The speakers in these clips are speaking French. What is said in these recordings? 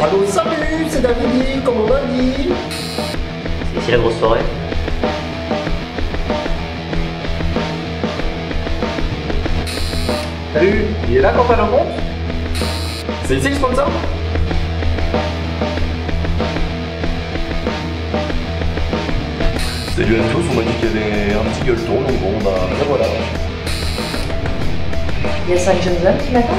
Allô, salut, c'est David, comment va dit? C'est ici la grosse soirée. Salut, il est là quand t'as le compte? C'est ici le sponsor? Salut à tous, on m'a dit qu'il y avait un petit gueuleton, donc bon bah voilà. Il y a 5 jeunes hommes qui m'attendent.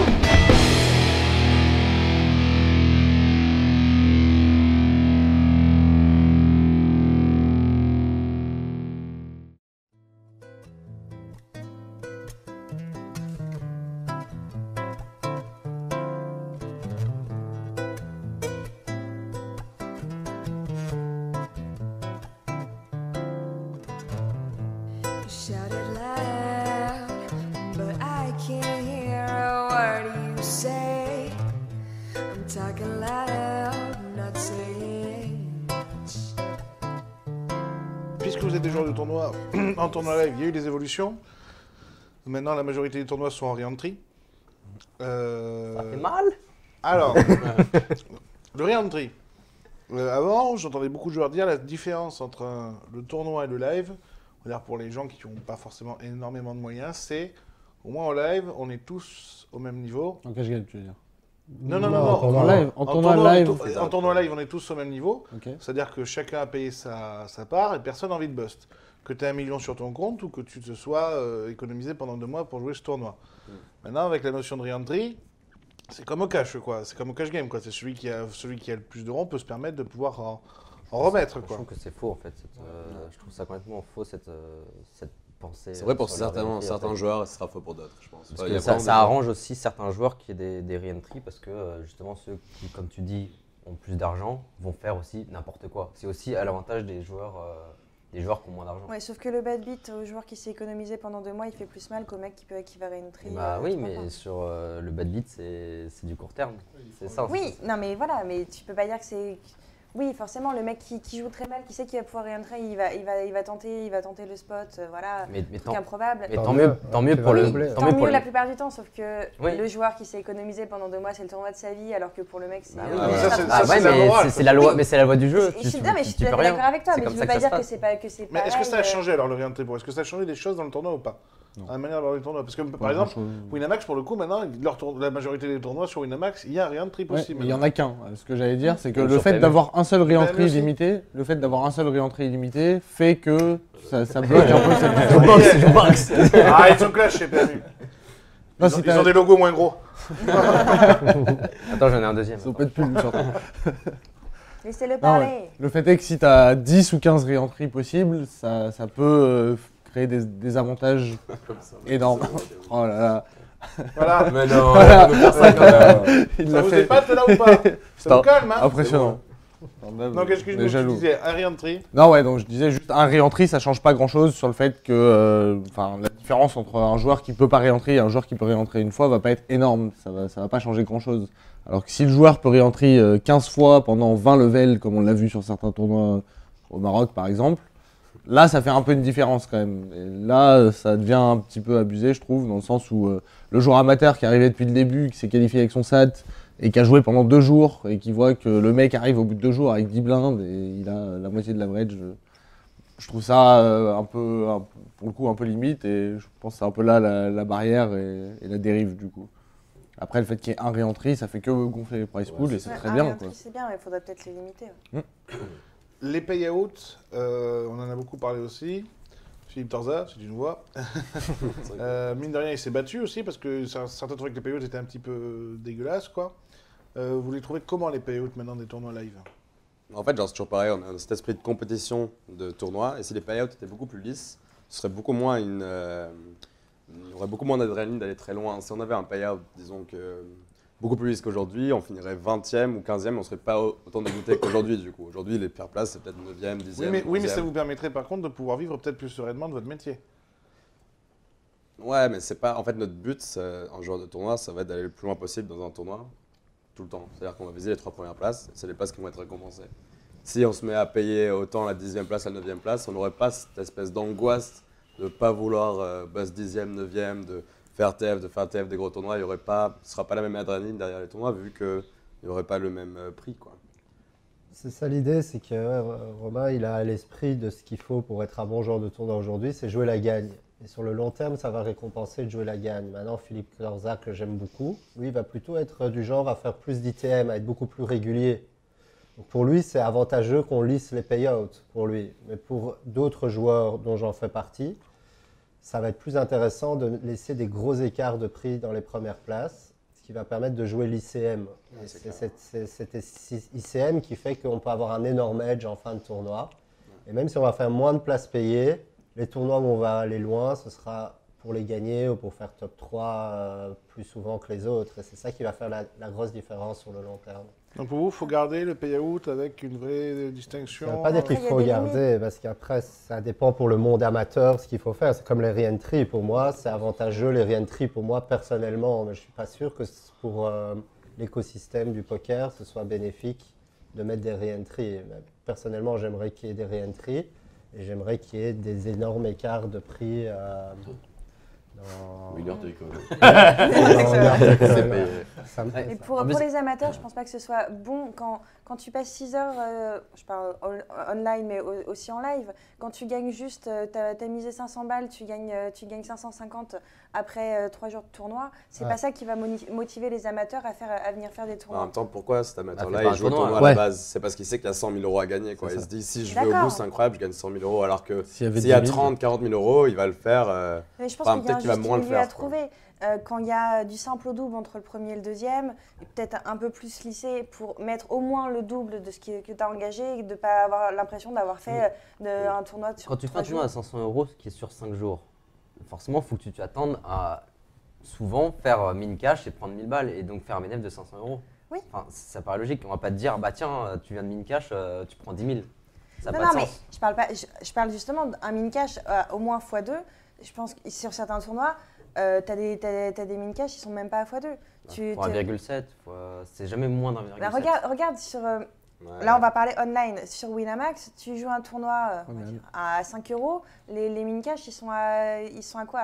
Shouted loud, but I can't hear a word you say. I'm talking loud, not saying much. Puisque vous êtes des joueurs de tournoi, en tournoi live, il y a eu des évolutions. Maintenant, la majorité des tournois sont en re-entry. Ça fait mal. Alors, le re-entry. Avant, j'entendais beaucoup de joueurs dire la différence entre le tournoi et le live. On va dire pour les gens qui n'ont pas forcément énormément de moyens, c'est au moins en live, on est tous au même niveau. En cash game, tu veux dire? Non. En tournoi live. En tournoi live. En tournoi live, on est tous au même niveau. Ok. C'est-à-dire que chacun a payé sa part et personne n'a envie de bust. Que tu aies 1 million sur ton compte ou que tu te sois économisé pendant 2 mois pour jouer ce tournoi. Maintenant, avec la notion de re-entry, c'est comme au cash, quoi. C'est comme au cash game, quoi. C'est celui qui a le plus de ronds peut se permettre de pouvoir en remettre, Je quoi. trouve que c'est faux en fait. Je trouve ça complètement faux cette pensée. C'est vrai pour sur la certains re-entry, joueurs, ce sera faux pour d'autres, je pense. Parce Il y a que ça vraiment des arrange aussi certains joueurs qui aient des re-entry parce que justement ceux qui, comme tu dis, ont plus d'argent vont faire aussi n'importe quoi. C'est aussi à l'avantage des joueurs qui ont moins d'argent. Ouais, sauf que le bad beat au joueur qui s'est économisé pendant 2 mois, il fait plus mal qu'au mec qui va réentrer. Bah oui, mais sur le bad beat, c'est du court terme. C'est ça. Oui, non mais voilà, mais tu peux pas dire que c'est. Oui, forcément, le mec qui joue très mal, qui sait qu'il va pouvoir réentrer, il va tenter le spot, voilà, Mais truc improbable. Mais tant mieux pour le. Tant mieux la plupart du temps, sauf que Oui. le joueur qui s'est économisé pendant 2 mois, c'est le tournoi de sa vie, alors que pour le mec, c'est. Bah oui, mais ça, ça, ouais, c'est la morale, mais c'est la loi, mais c'est la loi du jeu. Je suis d'accord avec toi, mais tu peux pas dire que c'est pas Mais est-ce que ça a changé alors le re-entry pour? Est-ce que ça a changé des choses dans le tournoi ou pas? À la manière d'avoir les tournois. Parce que par exemple, Winamax pour le coup maintenant, la majorité des tournois sur Winamax, il y a un re-entry Ouais, possible. mais il y en a qu'un. Ce que j'allais dire, c'est que Ou le sur fait PMU. d'avoir un seul re-entry PMU aussi. illimité, fait que ça bloque un peu cette Je boxe. Ah, ils sont clash chez PMU. Non, Ils si ont t'as- des logos moins gros. Attends, j'en ai un deuxième. Ça peut être plus surtout. Laissez-le Non, parler. ouais. Le fait est que si tu as 10 ou 15 re-entry possibles, ça peut créer des avantages énormes. Oh là là. Voilà. Mais non, Voilà. on peut faire ça quand même. Il Ça l'a vous fait. épate là ou pas? Ça vous calme, hein? Impressionnant. Donc excuse-moi, tu disais un re-entry. Non, ouais, donc je disais juste un re-entry, ça change pas grand-chose sur le fait que la différence entre un joueur qui peut pas re-entry et un joueur qui peut re-entry une fois va pas être énorme. Ça va pas changer grand-chose. Alors que si le joueur peut re-entry 15 fois pendant 20 levels, comme on l'a vu sur certains tournois au Maroc par exemple, là ça fait un peu une différence quand même. Et là, ça devient un petit peu abusé, je trouve, dans le sens où le joueur amateur qui est arrivé depuis le début, qui s'est qualifié avec son SAT, et qui a joué pendant 2 jours et qui voit que le mec arrive au bout de 2 jours avec 10 blindes et il a la moitié de l'average, je trouve ça pour le coup un peu limite et je pense que c'est un peu là la barrière et la dérive du coup. Après le fait qu'il y ait un re-entry, ça fait que gonfler les price pool et c'est très bien. Quoi. C'est bien, mais il faudrait peut-être les limiter. Ouais. Les payouts, on en a beaucoup parlé aussi. Philippe Torza, si tu nous vois. Mine de rien, il s'est battu aussi parce que certains trouvaient que les payouts étaient un petit peu dégueulasses, quoi. Vous les trouvez comment les payouts maintenant des tournois live? En fait, genre, c'est toujours pareil, on a cet esprit de compétition de tournoi, et si les payouts étaient beaucoup plus lisses, ce serait beaucoup moins il y aurait beaucoup moins d'adrénaline d'aller très loin. Si on avait un payout, disons que beaucoup plus lisse qu'aujourd'hui, on finirait 20e ou 15e, on ne serait pas autant dégoûté qu'aujourd'hui du coup. Aujourd'hui, les pires places, c'est peut-être 9e, 10e. Oui, mais 11e. ça vous permettrait par contre de pouvoir vivre peut-être plus sereinement de votre métier. Ouais, mais c'est pas. En fait, notre but en joueur de tournoi, ça va être d'aller le plus loin possible dans un tournoi, tout le temps. C'est-à-dire qu'on va viser les 3 premières places, c'est les places qui vont être récompensées. Si on se met à payer autant la 10e place, la 9e place, on n'aurait pas cette espèce d'angoisse de ne pas vouloir buzz 10e, 9e, de faire TF des gros tournois. Il y aurait pas, ce ne sera pas la même adrénaline derrière les tournois, vu que il n'y aurait pas le même prix, quoi. C'est ça l'idée, c'est que Romain, il a à l'esprit de ce qu'il faut pour être un bon joueur de tournoi aujourd'hui, c'est jouer la gagne. Et sur le long terme, ça va récompenser de jouer la gagne. Maintenant, Philippe Corza, que j'aime beaucoup, lui, il va plutôt être du genre à faire plus d'ITM, à être beaucoup plus régulier. Donc pour lui, c'est avantageux qu'on lisse les payouts, pour lui. Mais pour d'autres joueurs dont j'en fais partie, ça va être plus intéressant de laisser des gros écarts de prix dans les premières places, ce qui va permettre de jouer l'ICM. C'est cet ICM qui fait qu'on peut avoir un énorme edge en fin de tournoi. Et même si on va faire moins de places payées, les tournois où on va aller loin, ce sera pour les gagner ou pour faire top 3 plus souvent que les autres. Et c'est ça qui va faire la grosse différence sur le long terme. Donc pour vous, il faut garder le payout avec une vraie distinction. Ça ne veut pas dire qu'il faut garder, parce qu'après, ça dépend pour le monde amateur ce qu'il faut faire. C'est comme les re-entry. Pour moi, c'est avantageux, les re-entry pour moi personnellement. Mais je ne suis pas sûr que pour l'écosystème du poker, ce soit bénéfique de mettre des re-entry. Personnellement, j'aimerais qu'il y ait des re-entry et j'aimerais qu'il y ait des énormes écarts de prix. Winner take Et pour les amateurs, je pense pas que ce soit bon quand tu passes 6 heures, je parle online mais aussi en live, quand tu gagnes juste, t'as misé 500 balles, tu gagnes 550 après 3 jours de tournoi, c'est pas ça qui va motiver les amateurs à venir faire des tournois. En même temps, pourquoi cet amateur-là il joue au tournoi à la base? C'est parce qu'il sait qu'il y a 100 000 euros à gagner, quoi. Il se dit si je vais au bout, c'est incroyable, je gagne 100 000 euros, alors que s'il y a 30, 40 000 euros, il va le faire. Mais je pense qu'il y a un juste milieu à trouver. Quand il y a du simple au double entre le premier et le deuxième, peut-être un peu plus lissé pour mettre au moins le double de ce que tu as engagé et de ne pas avoir l'impression d'avoir fait un tournoi sur 3 jours. Quand tu fais un tournoi à 500 euros, ce qui est sur 5 jours, forcément, il faut que tu t'attendes à souvent faire min cash et prendre 1000 balles et donc faire un bénéfice de 500 euros. Oui. Enfin, ça paraît logique. On ne va pas te dire, bah tiens, tu viens de min cash, tu prends 10 000. Ça n'a pas de sens. Mais je parle justement d'un min cash au moins x2. Je pense que sur certains tournois, t'as des min cash, ils sont même pas à x2. Pour 1,7, c'est jamais moins d'1,7. Bah, regarde sur. Là, on va parler online. Sur Winamax, tu joues un tournoi à 5 euros. Les min cash, ils sont à quoi?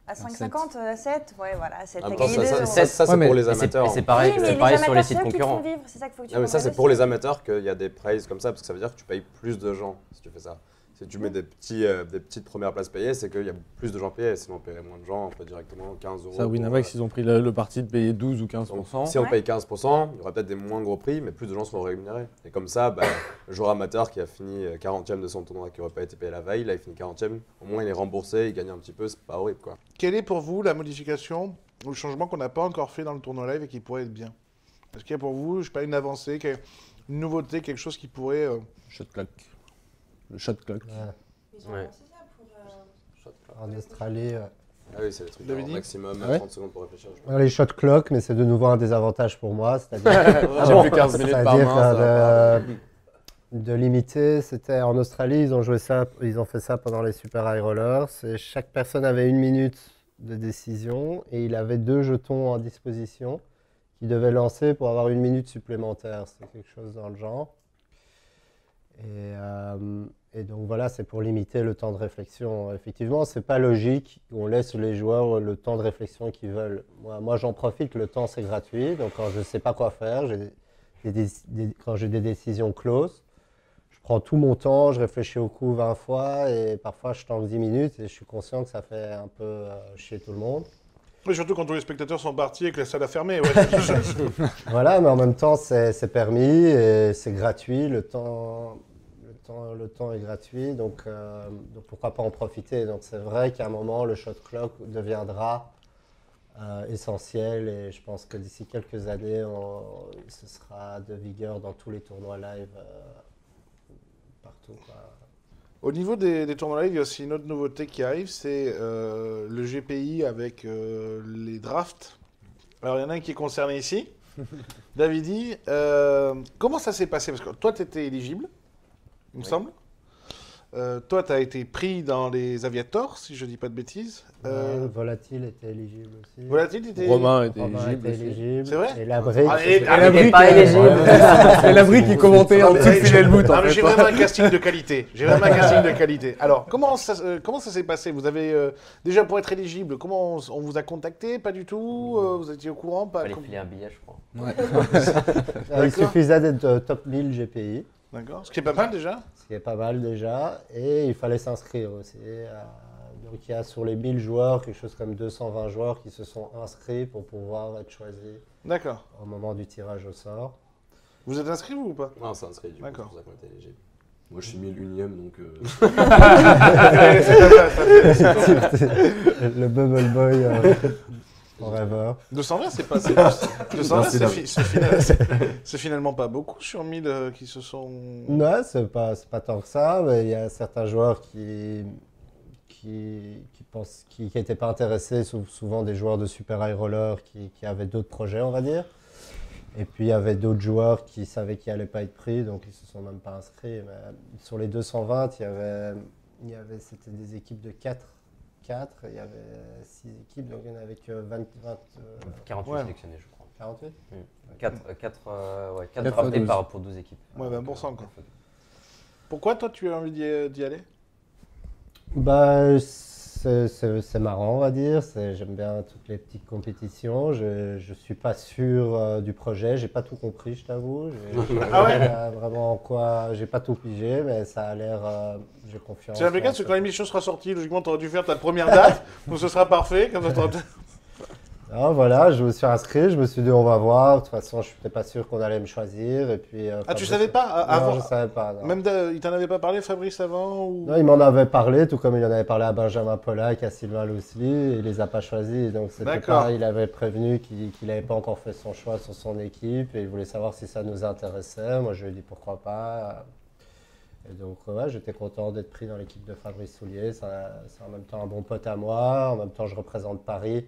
À 5,50, à 7? Ouais, voilà, à 7. T'as gagné 2 euros. Ça, c'est pour les amateurs. C'est pareil, sur les sites concurrents. C'est ça qu'il faut que tu mais ça, c'est pour les amateurs qu'il y a des prices comme ça, parce que ça veut dire que tu payes plus de gens si tu fais ça. Si tu mets des petites premières places payées, c'est qu'il y a plus de gens payés. Sinon, on paierait moins de gens, on paie directement 15 euros. Ça, Winamax, ils ont pris le parti de payer 12 ou 15%. Donc, si on paye 15%, il y aura peut-être des moins gros prix, mais plus de gens seront rémunérés. Et comme ça, le joueur amateur qui a fini 40e de son tournoi, qui n'aurait pas été payé la veille, là, il finit 40e. Au moins, il est remboursé, il gagne un petit peu, c'est pas horrible, quoi. Quelle est pour vous la modification ou le changement qu'on n'a pas encore fait dans le tournoi live et qui pourrait être bien? Est-ce qu'il y a pour vous, je sais pas, une avancée, une nouveauté, quelque chose qui pourrait... Shot clock. Le shot clock. Ouais. En Australie. Ah oui, c'est le truc maximum 30 secondes pour réfléchir. Les shot clock, mais c'est de nouveau un désavantage pour moi. C'est-à-dire j'ai plus 15 minutes par main. De limiter, c'était en Australie, ils ont fait ça pendant les Super High Rollers. Et chaque personne avait 1 minute de décision et il avait 2 jetons en disposition qu'il devait lancer pour avoir 1 minute supplémentaire. C'était quelque chose dans le genre. Et donc voilà, c'est pour limiter le temps de réflexion. Effectivement, c'est pas logique. On laisse les joueurs le temps de réflexion qu'ils veulent. Moi, j'en profite. Le temps, c'est gratuit. Donc quand je ne sais pas quoi faire, quand j'ai des décisions closes, je prends tout mon temps, je réfléchis au coup 20 fois et parfois je tanque 10 minutes et je suis conscient que ça fait un peu chier tout le monde. Oui, surtout quand tous les spectateurs sont partis et que la salle a fermé. Ouais. Voilà, mais en même temps, c'est permis et c'est gratuit. Le temps est gratuit, donc pourquoi pas en profiter. Donc c'est vrai qu'à un moment, le shot clock deviendra essentiel et je pense que d'ici quelques années, ce sera de vigueur dans tous les tournois live partout, quoi. Au niveau des tournois live, il y a aussi une autre nouveauté qui arrive, c'est le GPI avec les drafts. Alors il y en a un qui est concerné ici. Davidi, comment ça s'est passé? Parce que toi, tu étais éligible, il me semble. Toi, tu as été pris dans les Aviators, si je dis pas de bêtises. Volatile était éligible aussi. Volatile était... Romain était Romain éligible. était aussi. éligible. C'est vrai Et la brique. La brique pas éligible. C'est la brique qui commentait en dessous de filet le bout, en J'ai fait. vraiment un casting de qualité. J'ai vraiment un casting de qualité. Alors, comment ça s'est passé? Vous avez, déjà pour être éligible, comment on vous a contacté? Pas du tout? Vous étiez au courant? Pas... Fallait filer un billet, je crois. Il suffisait d'être top 1000 GPI. D'accord. Ce qui est pas mal déjà. Ce qui est pas mal déjà. Et il fallait s'inscrire aussi. Donc il y a sur les 1000 joueurs, quelque chose comme 220 joueurs qui se sont inscrits pour pouvoir être choisis D'accord. au moment du tirage au sort. Vous êtes inscrit vous ou pas? Non, c'est inscrit du coup, c'est D'accord. pour ça qu'on était éligible. Moi je suis 1001ème donc. Le Bubble Boy forever. 220, c'est pas. 220, c'est finalement pas beaucoup sur 1000 qui se sont. Non, c'est pas tant que ça, mais il y a certains joueurs qui n'étaient pas intéressés, souvent des joueurs de Super High Roller qui avaient d'autres projets, on va dire. Et puis il y avait d'autres joueurs qui savaient qu'ils n'allaient pas être pris, donc ils ne se sont même pas inscrits. Mais sur les 220, c'était des équipes de 4, il y avait 6 équipes, donc il n'y en avait que 48 Ouais. sélectionnés, je crois. 48 4 4 draftés fois 12. pour 12 équipes. Ouais, 20% quoi. Pourquoi toi tu as envie d'y aller? Bah, c'est marrant, on va dire. J'aime bien toutes les petites compétitions. Je ne suis pas sûr du projet. J'ai pas tout compris, je t'avoue. Ah ouais? Vraiment quoi. J'ai pas tout pigé, mais ça a l'air. J'ai confiance. C'est impeccable parce que quand l'émission sera sortie, logiquement tu aurais dû faire ta première date, donc ce sera parfait. Comme ça, Alors voilà, je me suis inscrit. Je me suis dit, on va voir. De toute façon, je n'étais pas sûr qu'on allait me choisir. Et puis, Ah, tu savais pas avant? Non, je savais pas. Non. Même il t'en avait pas parlé, Fabrice, avant ou... Non, il m'en avait parlé, tout comme il en avait parlé à Benjamin Pollack, à Sylvain Lousli, et il les a pas choisis. Donc c'était D'accord. pas, il avait prévenu qu'il n'avait pas encore fait son choix sur son équipe et il voulait savoir si ça nous intéressait. Moi, je lui ai dit pourquoi pas. Et donc, ouais, j'étais content d'être pris dans l'équipe de Fabrice Soulier. C'est en même temps un bon pote à moi. En même temps, je représente Paris.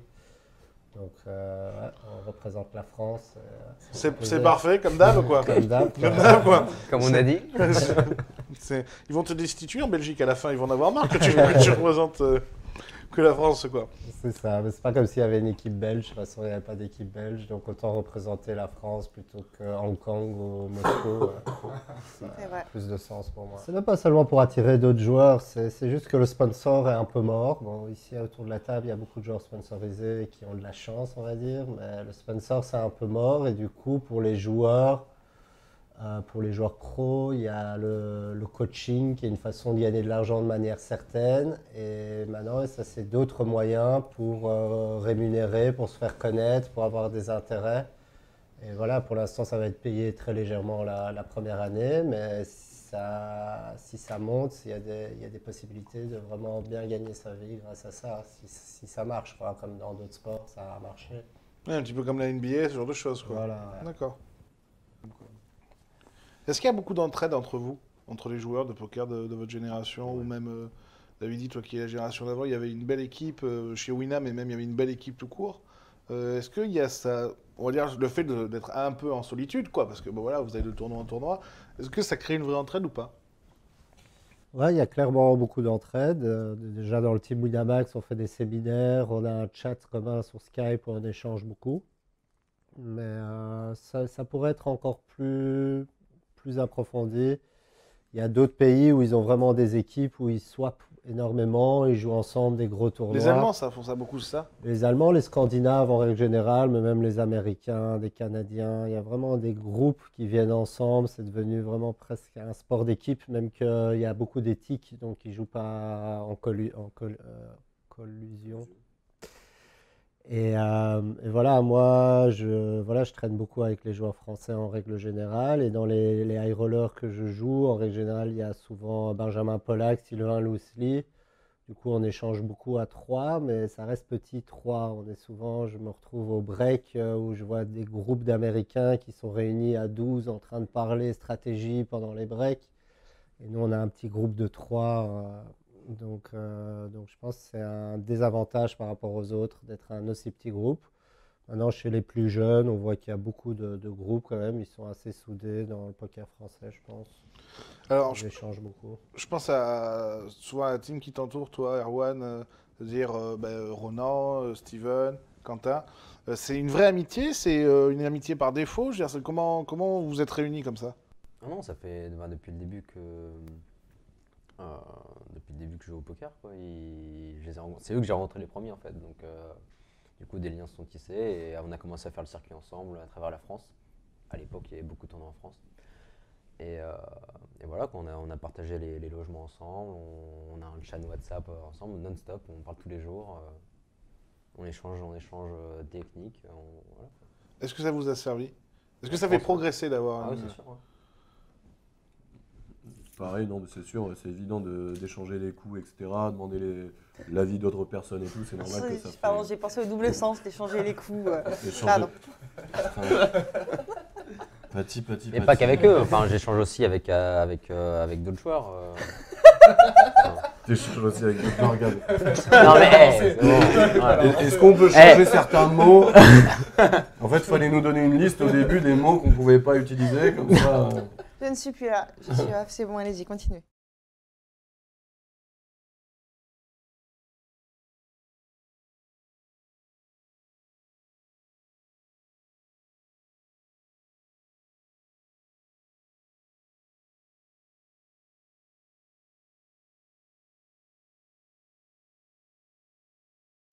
Donc, ouais, on représente la France. C'est parfait, comme d'hab, quoi. Comme d'hab, quoi. Comme d'hab, quoi. Comme on a dit. Ils vont te destituer en Belgique à la fin, ils vont en avoir marre que tu représentes que la France, quoi. C'est ça, mais c'est pas comme s'il y avait une équipe belge. De toute façon, il n'y avait pas d'équipe belge, donc autant représenter la France plutôt que Hong Kong ou Moscou. Ça a plus de sens pour moi. C'est même pas seulement pour attirer d'autres joueurs, c'est juste que le sponsor est un peu mort. Bon, ici autour de la table, il y a beaucoup de joueurs sponsorisés qui ont de la chance, on va dire, mais le sponsor c'est un peu mort et du coup pour les joueurs pros, il y a le coaching qui est une façon de gagner de l'argent de manière certaine. Et maintenant, ça c'est d'autres moyens pour rémunérer, pour se faire connaître, pour avoir des intérêts. Et voilà, pour l'instant, ça va être payé très légèrement la première année, mais si ça monte, il y a des possibilités de vraiment bien gagner sa vie grâce à ça. Si ça marche, quoi, comme dans d'autres sports, ça a marché. Ouais, un petit peu comme la NBA, ce genre de choses, quoi. Voilà, ouais. D'accord. Est-ce qu'il y a beaucoup d'entraide entre vous, entre les joueurs de poker de votre génération, ou même, David dit, toi qui es la génération d'avant, il y avait une belle équipe chez Winam, et même il y avait une belle équipe tout court. Est-ce qu'il y a ça, on va dire, le fait d'être un peu en solitude, quoi, parce que bon, voilà, vous avez de tournoi en tournoi, est-ce que ça crée une vraie entraide ou pas? Ouais, il y a clairement beaucoup d'entraide. Déjà dans le team Winamax, on fait des séminaires, on a un chat commun sur Skype où on échange beaucoup. Mais ça pourrait être encore plus approfondi. Il y a d'autres pays où ils ont vraiment des équipes où ils swappent énormément, ils jouent ensemble des gros tournois. Les Allemands, ça font ça beaucoup, ça? Les Allemands, les Scandinaves en règle générale, mais même les Américains, des Canadiens, il y a vraiment des groupes qui viennent ensemble. C'est devenu vraiment presque un sport d'équipe, même qu'il y a beaucoup d'éthiques, donc ils ne jouent pas en collusion. Et voilà, moi, je traîne beaucoup avec les joueurs français en règle générale. Et dans les high rollers que je joue, en règle générale, il y a souvent Benjamin Pollack, Sylvain Lousli. Du coup, on échange beaucoup à 3, mais ça reste petit 3. Je me retrouve au break où je vois des groupes d'Américains qui sont réunis à 12 en train de parler stratégie pendant les breaks. Et nous, on a un petit groupe de 3. Donc je pense que c'est un désavantage par rapport aux autres d'être un aussi petit groupe. Maintenant, chez les plus jeunes, on voit qu'il y a beaucoup de groupes quand même. Ils sont assez soudés dans le poker français, je pense. Alors, Ils échangent beaucoup. je pense souvent à la team qui t'entoure, toi, Erwan, c'est-à-dire Ronan, Steven, Quentin. C'est une vraie amitié, c'est une amitié par défaut. Je veux dire, comment vous vous êtes réunis comme ça? Ah non, ça fait depuis le début que je joue au poker, quoi. C'est eux que j'ai rencontré les premiers en fait. Donc du coup des liens se sont tissés et on a commencé à faire le circuit ensemble à travers la France. À l'époque, il y avait beaucoup de tournois en France. Et voilà, quoi, on a partagé les logements ensemble, on a un chat WhatsApp ensemble non-stop, on parle tous les jours, on échange techniques. Voilà. Est-ce que ça vous a servi? Est-ce que ça fait progresser d'avoir Ah oui, c'est sûr. Ouais. Pareil, non, mais c'est sûr, c'est évident d'échanger les coups, etc., demander l'avis d'autres personnes et tout, c'est normal que ça Pardon, j'ai pensé au double sens d'échanger les coups. Échanger- Pardon. Petit. Et pas qu'avec eux, enfin j'échange aussi avec d'autres joueurs. T'échanges aussi avec d'autres organes. Non mais c'est bon, voilà. Est-ce qu'on peut changer certains mots? En fait, il fallait nous donner une liste au début des mots qu'on ne pouvait pas utiliser, comme ça. Je ne suis plus là. Je suis là. C'est bon, allez-y, continuez.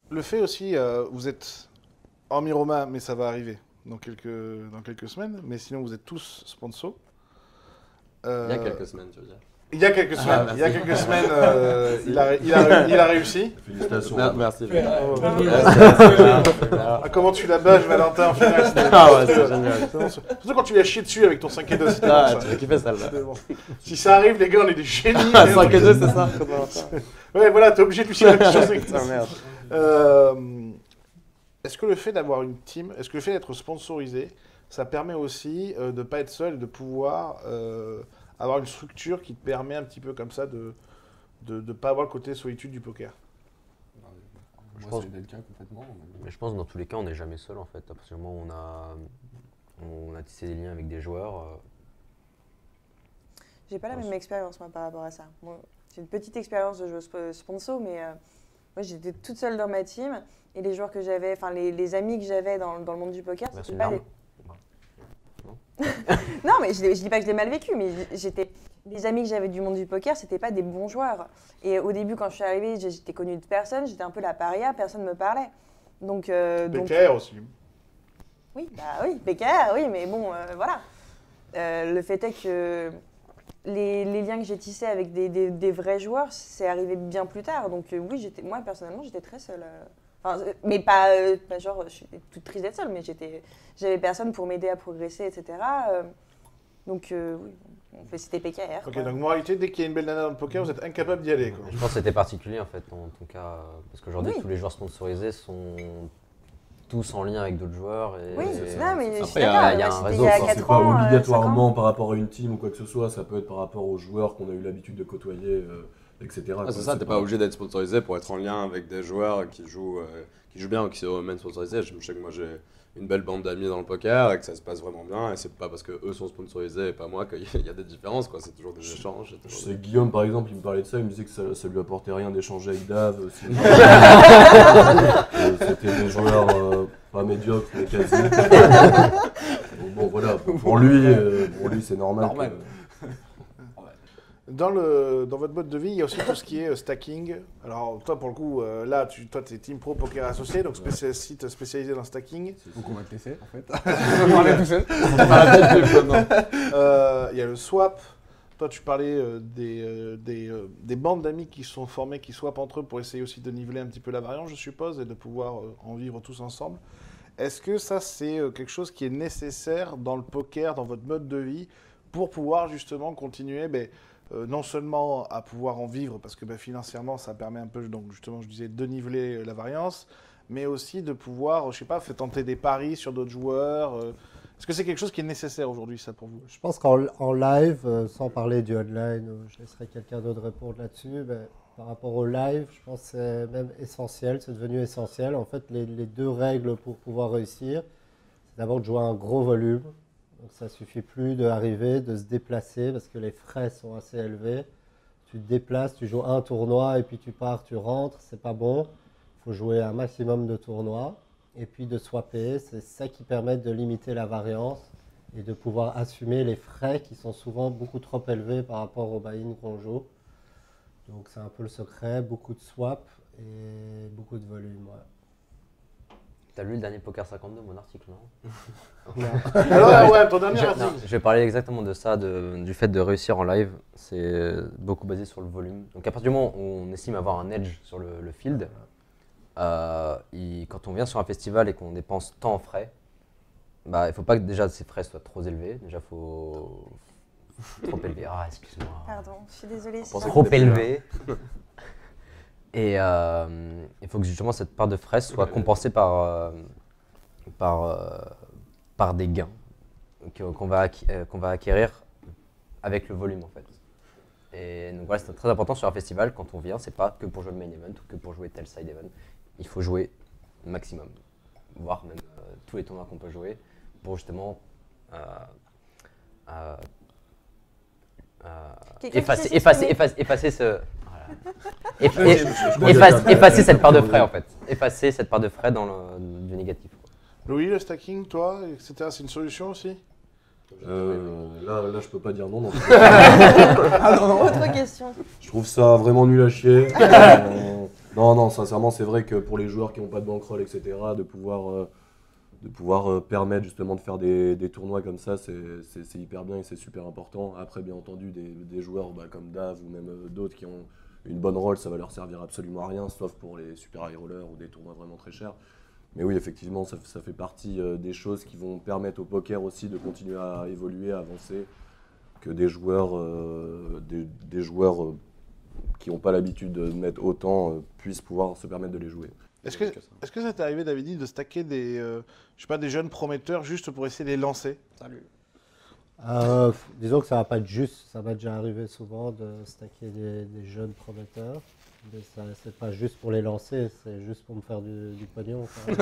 Le fait aussi, vous êtes hormis Romain, mais ça va arriver dans quelques semaines, mais sinon vous êtes tous sponsors. Il y a quelques semaines, tu veux dire. Il y a quelques semaines, il a réussi. Félicitations. Merci. Ah, comment tu la bâches, Valentin, en finale? Ah ouais, c'est génial. Surtout quand tu l'as chié dessus avec ton 5 et 2. C'était bon, Ah, ça. tu vas kiffer celle-là. C'était bon. Si ça arrive, les gars, on est des génies. 5 et 2, c'est ça. Ouais, voilà, t'es obligé de lui chier la même chose. Putain, merde. Est-ce que le fait d'avoir une team, est-ce que le fait d'être sponsorisé, ça permet aussi de ne pas être seul et de pouvoir avoir une structure qui te permet un petit peu comme ça de ne pas avoir le côté solitude du poker? Je pense que c'est le cas complètement. Mais je pense que dans tous les cas, on n'est jamais seul en fait. À partir du moment où on a tissé des liens avec des joueurs. J'ai pas la même expérience moi par rapport à ça. Moi, j'ai une petite expérience de joueuse sponsor, mais moi j'étais toute seule dans ma team et les joueurs que j'avais, enfin les amis que j'avais dans le monde du poker, c'était pas des... Non, mais je dis pas que je l'ai mal vécu, mais les amis que j'avais du monde du poker, c'était pas des bons joueurs. Et au début, quand je suis arrivée, j'étais connue de personne, j'étais un peu la paria, personne ne me parlait. Donc, PKR aussi. Oui, PKR, oui, mais bon, voilà. Le fait est que les liens que j'ai tissés avec des vrais joueurs, c'est arrivé bien plus tard. Donc oui, moi personnellement, j'étais très seule. Enfin, mais pas genre, je suis toute triste d'être seule, mais j'avais personne pour m'aider à progresser, etc. Donc oui, c'était PKR. Ok, quoi. donc moralité, dès qu'il y a une belle nana dans le poker, vous êtes incapable d'y aller, quoi. Je pense que c'était particulier en fait en tout cas parce qu'aujourd'hui Oui. tous les joueurs sponsorisés sont tous en lien avec d'autres joueurs. Et, Oui, non, mais je suis Après, il y a d'accord, un c'était réseau. il y a Enfin, 4 c'est pas ans, obligatoirement 5 ans. par rapport à une team ou quoi que ce soit, ça peut être par rapport aux joueurs qu'on a eu l'habitude de côtoyer, etc. Ah, c'est ça, t'es pas obligé d'être sponsorisé pour être en lien avec des joueurs qui jouent bien ou qui sont eux-mêmes sponsorisés. Je sais que moi j'ai une belle bande d'amis dans le poker et que ça se passe vraiment bien. Et c'est pas parce qu'eux sont sponsorisés et pas moi qu'il y a des différences, quoi. C'est toujours des échanges. Je sais que Guillaume, par exemple, il me parlait de ça, il me disait que ça lui apportait rien d'échanger avec Dave. C'était des joueurs pas médiocres, mais quasi. Donc bon, voilà, pour lui c'est normal. Dans votre mode de vie, il y a aussi tout ce qui est stacking. Alors, toi, pour le coup, là, toi, tu es Team Pro Poker Associé, donc site spécialisé dans stacking. Donc on va te laisser, en fait. On va parler tout seul. Il y a le swap. Toi, tu parlais des bandes d'amis qui sont formées, qui swapent entre eux pour essayer aussi de niveler un petit peu la variance, je suppose, et de pouvoir en vivre tous ensemble. Est-ce que ça, c'est quelque chose qui est nécessaire dans le poker, dans votre mode de vie, pour pouvoir justement continuer non seulement à pouvoir en vivre, parce que financièrement, ça permet un peu, donc justement, je disais, de niveler la variance, mais aussi de pouvoir, je sais pas, faire tenter des paris sur d'autres joueurs. Est-ce que c'est quelque chose qui est nécessaire aujourd'hui, ça, pour vous? Je pense qu'en live, sans parler du online, je laisserai quelqu'un d'autre répondre là-dessus, par rapport au live, je pense que c'est même essentiel, c'est devenu essentiel. En fait, les deux règles pour pouvoir réussir, c'est d'abord de jouer à un gros volume. Donc ça ne suffit plus d'arriver, de se déplacer parce que les frais sont assez élevés. Tu te déplaces, tu joues un tournoi et puis tu pars, tu rentres, c'est pas bon. Il faut jouer un maximum de tournois et puis de swapper. C'est ça qui permet de limiter la variance et de pouvoir assumer les frais qui sont souvent beaucoup trop élevés par rapport au buy-in qu'on joue. Donc c'est un peu le secret, beaucoup de swap et beaucoup de volume. Ouais. T'as lu le dernier Poker 52, mon article, non? Alors, ouais, ton dernier Non, article. je vais parler exactement de ça, du fait de réussir en live. C'est beaucoup basé sur le volume. Donc à partir du moment où on estime avoir un edge sur le field, quand on vient sur un festival et qu'on dépense tant en frais, bah, il ne faut pas que déjà ces frais soient trop élevés. Déjà, il faut trop élevé. Ah, excuse-moi. Pardon, je suis désolée. Trop élevé. Et il faut que justement cette part de frais soit compensée par des gains qu'on va acquérir avec le volume en fait. Et donc voilà, c'est très important sur un festival quand on vient, c'est pas que pour jouer le main event ou que pour jouer tel side event. Il faut jouer maximum, voire même tous les tournois qu'on peut jouer pour justement effacer ce. Effacer cette part de frais en fait. Effacer cette part de frais du négatif. Louis, le stacking, toi, etc., c'est une solution aussi? Là, je peux pas dire non. Non. Autre question. Je trouve ça vraiment nul à chier. Non, sincèrement, c'est vrai que pour les joueurs qui n'ont pas de bankroll, etc., de pouvoir permettre justement de faire des tournois comme ça, c'est hyper bien et c'est super important. Après, bien entendu, des joueurs comme Dave ou même d'autres qui ont une bonne roll, ça va leur servir absolument à rien, sauf pour les super high rollers ou des tournois vraiment très chers. Mais oui, effectivement, ça fait partie des choses qui vont permettre au poker aussi de continuer à évoluer, à avancer, que des joueurs qui n'ont pas l'habitude de mettre autant puissent pouvoir se permettre de les jouer. Est-ce que ça t'est arrivé, David, de stacker des jeunes prometteurs juste pour essayer de les lancer? Salut. Disons que ça va pas être juste, ça m'est déjà arrivé souvent de stacker des jeunes prometteurs. Mais c'est pas juste pour les lancer, c'est juste pour me faire du pognon. T'es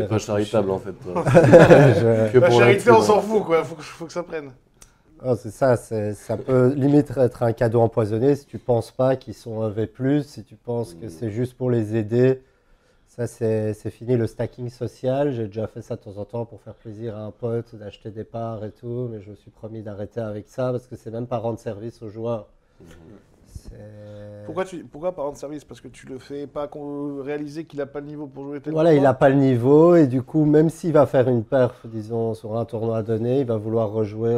pas charitable en fait. Toi. La charité, on s'en fout, quoi. Faut que ça prenne. Oh, c'est ça, ça peut limite être un cadeau empoisonné si tu penses pas qu'ils sont V+, si tu penses que c'est juste pour les aider. Ça, c'est fini le stacking social. J'ai déjà fait ça de temps en temps pour faire plaisir à un pote, d'acheter des parts et tout, mais je me suis promis d'arrêter avec ça parce que c'est même pas rendre service aux joueurs. Pourquoi pas rendre service? Parce que tu le fais pas réaliser qu'il n'a pas le niveau pour jouer tel Voilà, tournoi. il n'a pas le niveau et du coup, même s'il va faire une perf, disons, sur un tournoi donné, il va vouloir rejouer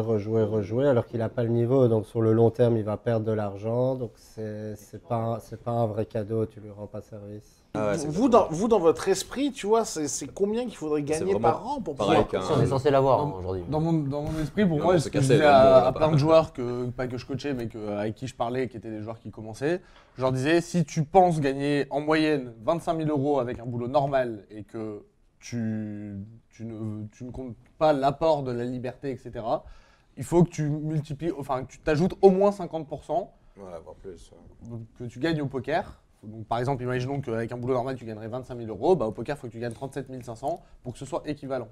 alors qu'il n'a pas le niveau. Donc sur le long terme, il va perdre de l'argent. Donc c'est pas un vrai cadeau, tu lui rends pas service. Ah ouais, vous, dans votre esprit, tu vois, c'est combien qu'il faudrait gagner vraiment par an pour pareil pouvoir... On est censé l'avoir aujourd'hui. Dans mon esprit, pour Non, moi, on ce se que je cassait disais les bonbons, à là-bas. plein de joueurs, pas que je coachais, mais avec qui je parlais, qui étaient des joueurs qui commençaient, je leur disais, si tu penses gagner en moyenne 25 000 € avec un boulot normal et que tu ne comptes pas l'apport de la liberté, etc., il faut que tu multiplies, enfin que tu t'ajoutes au moins 50% Ouais, voire plus. que tu gagnes au poker. Donc, par exemple, imaginons qu'avec un boulot normal, tu gagnerais 25 000 €. Bah, au poker, il faut que tu gagnes 37 500 pour que ce soit équivalent.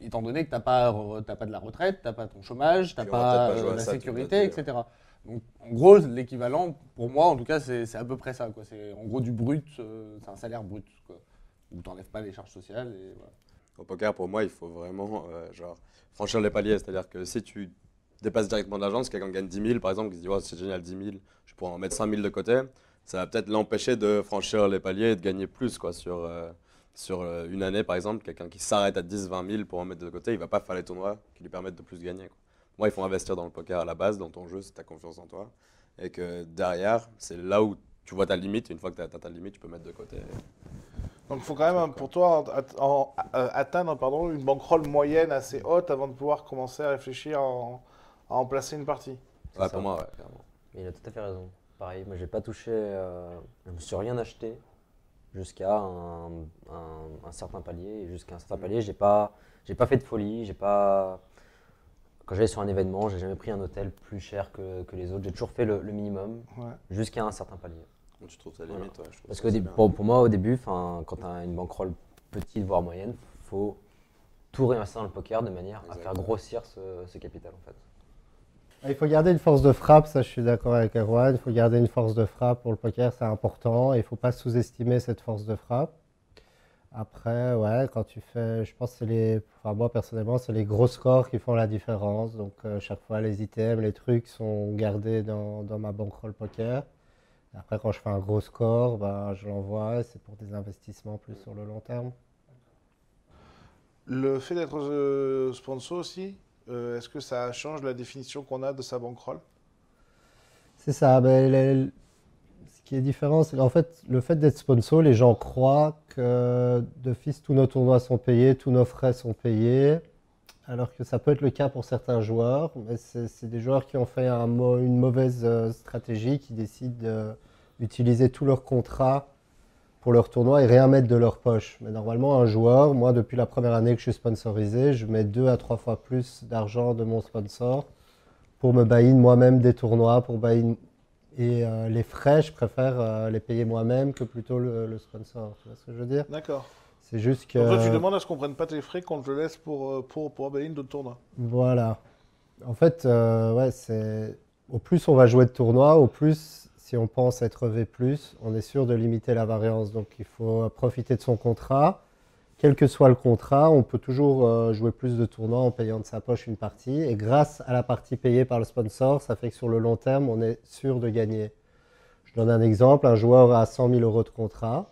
Étant donné que tu n'as pas de la retraite, tu n'as pas ton chômage, tu n'as Puis on va pas peut-être pas jouer à la ça sécurité, toute notre vie, etc. Donc, en gros, l'équivalent, pour moi, en tout cas, c'est à peu près ça, quoi. C'est en gros du brut, c'est un salaire brut, quoi. Où tu n'enlèves pas les charges sociales. Et voilà. Au poker, pour moi, il faut vraiment franchir les paliers. C'est-à-dire que si tu dépasses directement de l'argent, si quelqu'un gagne 10 000, par exemple, qui se dit oh, c'est génial, 10 000, je pourrais en mettre 5 000 de côté, ça va peut-être l'empêcher de franchir les paliers et de gagner plus, quoi, sur une année, par exemple. Quelqu'un qui s'arrête à 10 000, 20 000 pour en mettre de côté, il ne va pas faire les tournois qui lui permettent de plus gagner, quoi. Moi, il faut investir dans le poker à la base, dans ton jeu, si tu as confiance en toi. Et que derrière, c'est là où tu vois ta limite. Une fois que tu as atteint ta limite, tu peux mettre de côté. Donc il faut quand même, pour toi, atteindre une bankroll moyenne assez haute avant de pouvoir commencer à réfléchir à en placer une partie. Ouais, pour moi, ouais, clairement. Il a tout à fait raison. Pareil, moi j'ai pas touché, je me suis rien acheté jusqu'à un certain palier. Et jusqu'à un certain palier, j'ai pas fait de folie, j'ai pas. quand j'allais sur un événement, j'ai jamais pris un hôtel plus cher que les autres. J'ai toujours fait le minimum jusqu'à un certain palier. Tu trouves ça limite, ouais, je trouve Parce ça que bien. pour moi, au début, quand tu as une bankroll petite, voire moyenne, il faut tout réinvestir dans le poker de manière à faire grossir ce capital en fait. Il faut garder une force de frappe, ça je suis d'accord avec Erwan. Il faut garder une force de frappe pour le poker, c'est important. Il ne faut pas sous-estimer cette force de frappe. Après, ouais, quand tu fais, je pense que moi personnellement, c'est les gros scores qui font la différence. Donc chaque fois, les items, les trucs sont gardés dans ma bankroll poker. Et après, quand je fais un gros score, je l'envoie. C'est pour des investissements plus sur le long terme. Le fait d'être sponsor aussi, est-ce que ça change la définition qu'on a de sa bankroll? C'est ça. Ce qui est différent, c'est qu'en fait, le fait d'être sponsor, les gens croient que d'office, tous nos tournois sont payés, tous nos frais sont payés, alors que ça peut être le cas pour certains joueurs, mais c'est des joueurs qui ont fait une mauvaise stratégie, qui décident d'utiliser tous leurs contrats pour leur tournoi et rien mettre de leur poche. Mais normalement, un joueur, moi, depuis la première année que je suis sponsorisé, je mets 2 à 3 fois plus d'argent de mon sponsor pour me buy-in moi-même des tournois, pour buy-in. Et les frais, je préfère les payer moi-même que plutôt le sponsor. Tu vois ce que je veux dire? D'accord. C'est juste que... Donc toi, tu demandes à ce qu'on ne prenne pas tes frais, qu'on te le laisse pour buy-in d'autres tournois. Voilà. En fait, au plus on va jouer de tournois, au plus, si on pense être V+, on est sûr de limiter la variance. Donc il faut profiter de son contrat. Quel que soit le contrat, on peut toujours jouer plus de tournois en payant de sa poche une partie. Et grâce à la partie payée par le sponsor, ça fait que sur le long terme, on est sûr de gagner. Je donne un exemple, un joueur a 100 000 € de contrat.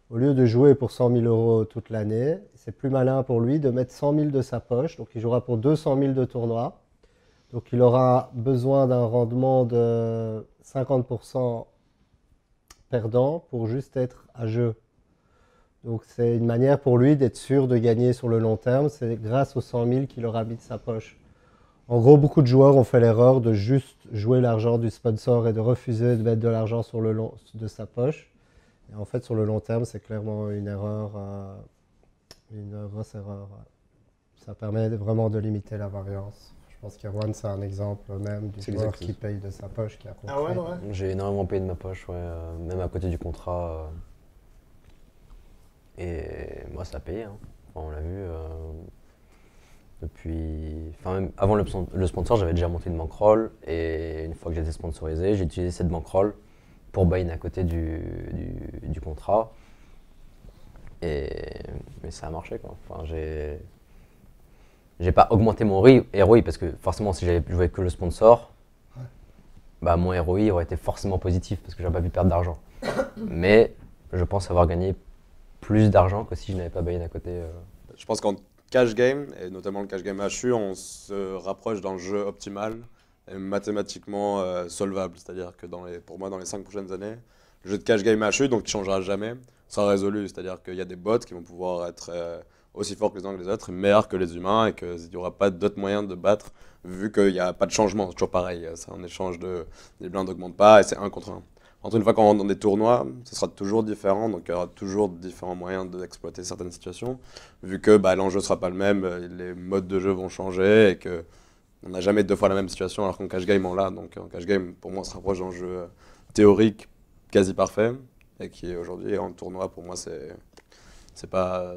Au lieu de jouer pour 100 000 € toute l'année, c'est plus malin pour lui de mettre 100 000 de sa poche. Donc il jouera pour 200 000 de tournois. Donc il aura besoin d'un rendement de 50% perdant pour juste être à jeu. Donc c'est une manière pour lui d'être sûr de gagner sur le long terme. C'est grâce aux 100 000 qu'il aura mis de sa poche. En gros, beaucoup de joueurs ont fait l'erreur de juste jouer l'argent du sponsor et de refuser de mettre de l'argent de sa poche. Et en fait, sur le long terme, c'est clairement une erreur, une grosse erreur. Ça permet vraiment de limiter la variance. Je pense qu'Erwan, c'est un exemple même du joueur qui paye de sa poche, qui a compris. Ah ouais. J'ai énormément payé de ma poche, même à côté du contrat. Et moi, ça a payé. Enfin, on l'a vu. Même avant le sponsor, j'avais déjà monté une bankroll. Et une fois que j'étais sponsorisé, j'ai utilisé cette bankroll pour buy-in à côté du contrat. Mais ça a marché, quoi. Enfin, j'ai pas augmenté mon ROI parce que forcément, si j'avais joué que le sponsor, mon ROI aurait été forcément positif parce que j'aurais pas pu perdre d'argent. Mais je pense avoir gagné plus d'argent que si je n'avais pas buy-in à côté. Je pense qu'en cash game, et notamment le cash game HU, on se rapproche d'un jeu optimal et mathématiquement solvable. C'est-à-dire que pour moi, dans les 5 prochaines années, le jeu de cash game HU, donc qui ne changera jamais, sera résolu. C'est-à-dire qu'il y a des bots qui vont pouvoir être aussi forts que les uns que les autres, et meilleurs que les humains, et qu'il n'y aura pas d'autres moyens de battre, vu qu'il n'y a pas de changement. C'est toujours pareil. C'est un échange les blindes n'augmentent pas, et c'est 1 contre 1. Une fois qu'on rentre dans des tournois, ce sera toujours différent, donc il y aura toujours différents moyens d'exploiter certaines situations, vu que l'enjeu ne sera pas le même, les modes de jeu vont changer, et qu'on n'a jamais 2 fois la même situation, alors qu'en cash game, on l'a. Donc en cash game, pour moi, on se rapproche d'un jeu théorique quasi parfait, et qui aujourd'hui, en tournoi, pour moi, c'est pas...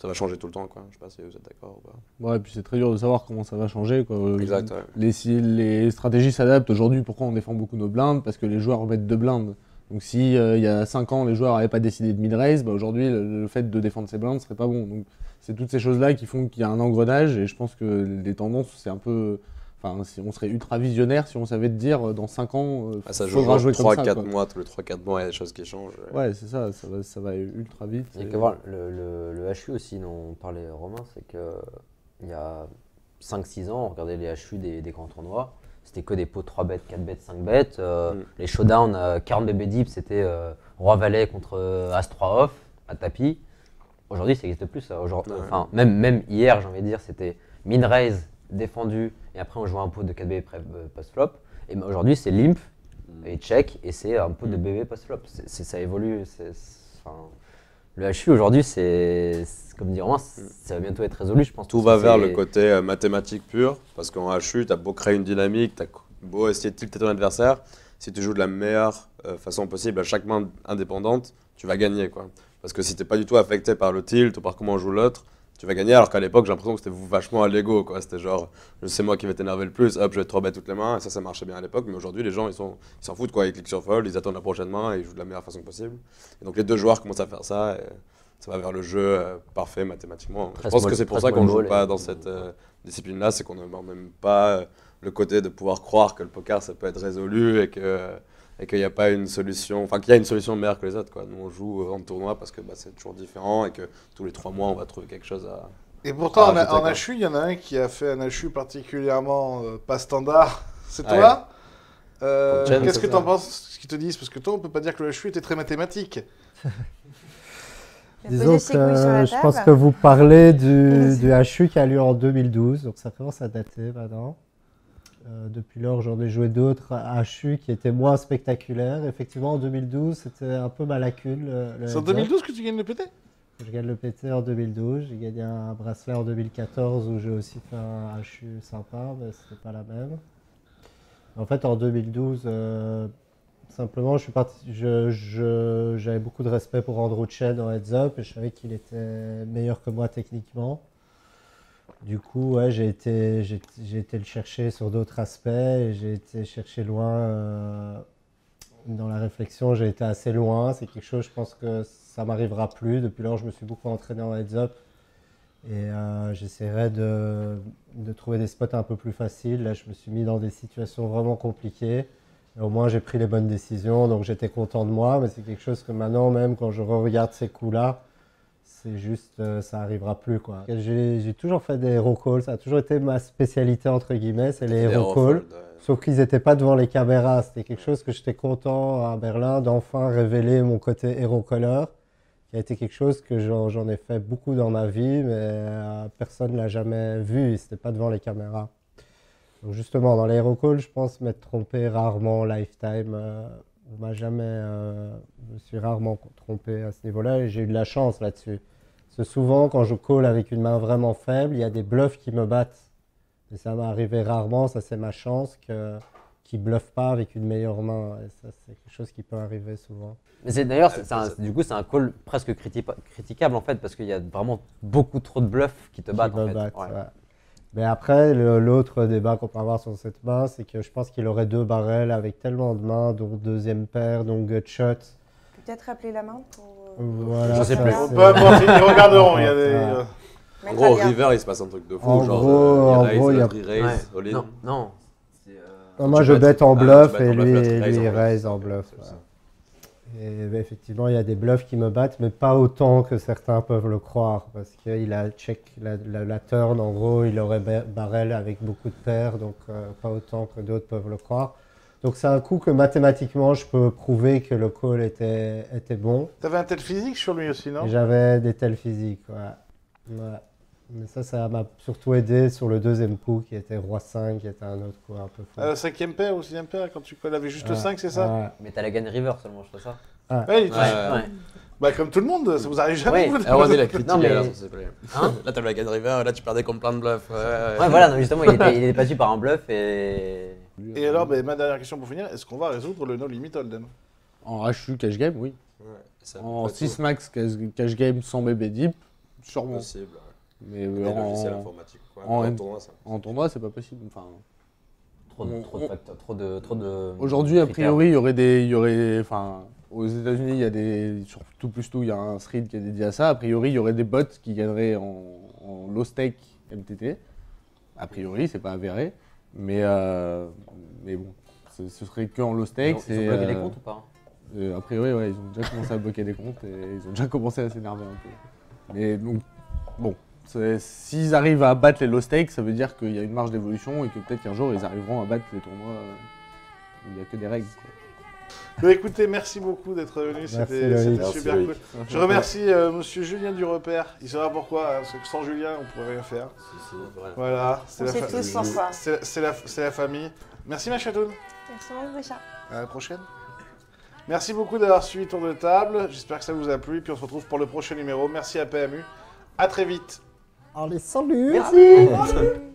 Ça va changer tout le temps, quoi. Je sais pas si vous êtes d'accord ou pas. Ouais, et puis c'est très dur de savoir comment ça va changer, quoi. Exact, ouais. Les stratégies s'adaptent. Aujourd'hui, pourquoi on défend beaucoup nos blindes? Parce que les joueurs mettent 2 blindes. Donc si il y a 5 ans, les joueurs n'avaient pas décidé de mid-raise, aujourd'hui, le fait de défendre ces blindes ne serait pas bon. Donc c'est toutes ces choses-là qui font qu'il y a un engrenage, et je pense que les tendances, c'est un peu... Enfin, si on serait ultra visionnaire si on savait te dire dans 5 ans, ça faudra jouer comme ça. 3-4 mois, tous les 3-4 mois, il y a des choses qui changent. Ouais, c'est ça va ultra vite. Il y a qu'à voir le HU aussi, dont on parlait Romain, c'est qu'il y a 5-6 ans, on regardait les HU des grands tournois, c'était que des pots 3 bêtes, 4 bêtes, 5 bêtes. Les showdowns, 40 BB deep, c'était Roi-Valet contre As-3 off à tapis. Aujourd'hui, ça n'existe plus. Ça. Même hier, j'ai envie de dire, c'était min-raise, défendu, et après on joue un pot de 4 BB post-flop. Et aujourd'hui, c'est limp et check, et c'est un pot de BB post-flop. Ça évolue. Le HU aujourd'hui, comme dit Romain, ça va bientôt être résolu, je pense. Tout va vers le côté mathématique pur, parce qu'en HU, tu as beau créer une dynamique, tu as beau essayer de tilter ton adversaire, si tu joues de la meilleure façon possible à chaque main indépendante, tu vas gagner, quoi. Parce que si tu n'es pas du tout affecté par le tilt ou par comment joue l'autre, tu vas gagner, alors qu'à l'époque, j'ai l'impression que c'était vachement à l'ego, quoi. C'était genre, c'est moi qui vais t'énerver le plus, hop, je vais te rebattre toutes les mains, et ça marchait bien à l'époque, mais aujourd'hui, les gens, ils s'en foutent, quoi. Ils cliquent sur fold, ils attendent la prochaine main, et ils jouent de la meilleure façon possible. Et donc les deux joueurs commencent à faire ça, et ça va vers le jeu parfait mathématiquement. Je pense que c'est pour ça qu'on ne joue pas dans cette discipline-là, c'est qu'on n'a même pas le côté de pouvoir croire que le poker, ça peut être résolu, et qu'il n'y a pas une solution, enfin qu'il y a une solution meilleure que les autres, quoi. Nous on joue en tournoi parce que c'est toujours différent et que tous les 3 mois on va trouver quelque chose à. Et pourtant en HU, il y en a un qui a fait un HU particulièrement pas standard, c'est toi. Qu'est-ce que tu en penses, ce qu'ils te disent? Parce que toi on peut pas dire que le HU était très mathématique. Disons que je pense que vous parlez du HU qui a lieu en 2012, donc ça commence à dater maintenant. Depuis lors, j'en ai joué d'autres HU qui étaient moins spectaculaires. Effectivement, en 2012, c'était un peu ma lacune. C'est en 2012 que tu gagnes le PT? Je gagne le PT en 2012. J'ai gagné un bracelet en 2014 où j'ai aussi fait un HU sympa, mais c'était pas la même. En fait, en 2012, simplement, j'avais beaucoup de respect pour Andrew Chen en heads-up et je savais qu'il était meilleur que moi techniquement. Du coup, ouais, j'ai été le chercher sur d'autres aspects et j'ai été chercher loin dans la réflexion. J'ai été assez loin. C'est quelque chose, je pense que ça m'arrivera plus. Depuis lors, je me suis beaucoup entraîné en heads-up et j'essaierai de trouver des spots un peu plus faciles. Là, je me suis mis dans des situations vraiment compliquées. Et au moins, j'ai pris les bonnes décisions, donc j'étais content de moi. Mais c'est quelque chose que maintenant, même quand je regarde ces coups-là, c'est juste, ça arrivera plus, quoi. J'ai toujours fait des hero calls, ça a toujours été ma spécialité, entre guillemets, c'est les hero calls. Sauf qu'ils n'étaient pas devant les caméras. C'était quelque chose que j'étais content à Berlin d'enfin révéler mon côté hero caller, qui a été quelque chose que j'en ai fait beaucoup dans ma vie, mais personne ne l'a jamais vu, c'était pas devant les caméras. Donc justement, dans les hero calls, je pense m'être trompé rarement lifetime. Je me suis rarement trompé à ce niveau-là et j'ai eu de la chance là-dessus. Parce que souvent, quand je call avec une main vraiment faible, il y a des bluffs qui me battent. Et ça m'est arrivé rarement, ça c'est ma chance, qu'ils ne bluffent pas avec une meilleure main. Et ça, c'est quelque chose qui peut arriver souvent. Mais d'ailleurs, du coup, c'est un call presque critiquable en fait, parce qu'il y a vraiment beaucoup trop de bluffs qui te battent. Ouais. Mais après, l'autre débat qu'on peut avoir sur cette main, c'est que je pense qu'il aurait 2 barrels avec tellement de mains, donc deuxième paire, donc gut shot. Peut-être rappeler la main pour. Voilà, je sais plus. Peu importe, ils regarderont. Il y a des. En gros, au river, il se passe un truc de fou. En gros, il y a. All-in. Non. Moi, je bête en bluff et lui, il raise en bluff. Et effectivement, il y a des bluffs qui me battent, mais pas autant que certains peuvent le croire, parce qu'il a check la turn, en gros, il aurait barrel avec beaucoup de paires, donc pas autant que d'autres peuvent le croire. Donc c'est un coup que mathématiquement, je peux prouver que le call était bon. T'avais un tel physique sur lui aussi, non? J'avais des tels physiques, ouais. Mais ça m'a surtout aidé sur le deuxième coup, qui était roi 5, qui était un autre coup un peu fou. 5e paire ou 6e paire, quand tu colles avec juste le 5, c'est ça? Ouais. Mais t'as la gagne river seulement, je crois ça. Ouais, il touche. Bah, comme tout le monde, ça vous arrive jamais. Ouais. Alors, on est la critique, Non, mais- là, s'il te plaît. Là, t'avais la gagne river, là, tu perdais comme plein de bluffs. Ouais, voilà, non, justement, il est battu par un bluff et. Et alors, ma dernière question pour finir, est-ce qu'on va résoudre le no limit hold'em? En HU cash game, oui. C'est En 6 max cash game sans bébé deep, sûrement. possible. Mais Des logiciels informatiques. en tournoi, ça. en tournoi, c'est pas possible. Enfin, Trop de facteurs, trop de. aujourd'hui, a critères. priori, enfin, aux États-Unis, il y a sur tout plus tout, il y a un thread qui est dédié à ça. A priori, il y aurait des bots qui gagneraient en low stake MTT. A priori, c'est pas avéré, mais bon, ce serait que en low stake. Ils ont bloqué les comptes ou pas? A priori, ouais, ils ont déjà commencé à bloquer des comptes et ils ont déjà commencé à s'énerver un peu. Mais donc, bon, s'ils arrivent à battre les low stakes, ça veut dire qu'il y a une marge d'évolution et que peut-être qu'un jour ils arriveront à battre les tournois où il n'y a que des règles, quoi. Bah, écoutez, merci beaucoup d'être venu, c'était super cool. Je remercie monsieur Julien du Repère, il saura pourquoi, hein, parce que sans Julien on pourrait rien faire. Voilà, On sait tous pourquoi. c'est la famille. Merci ma chatoune. Merci, mon Richard. À la prochaine. Merci beaucoup d'avoir suivi Tour de Table. J'espère que ça vous a plu. Et puis on se retrouve pour le prochain numéro. Merci à PMU. À très vite. Allez, salut. Merci.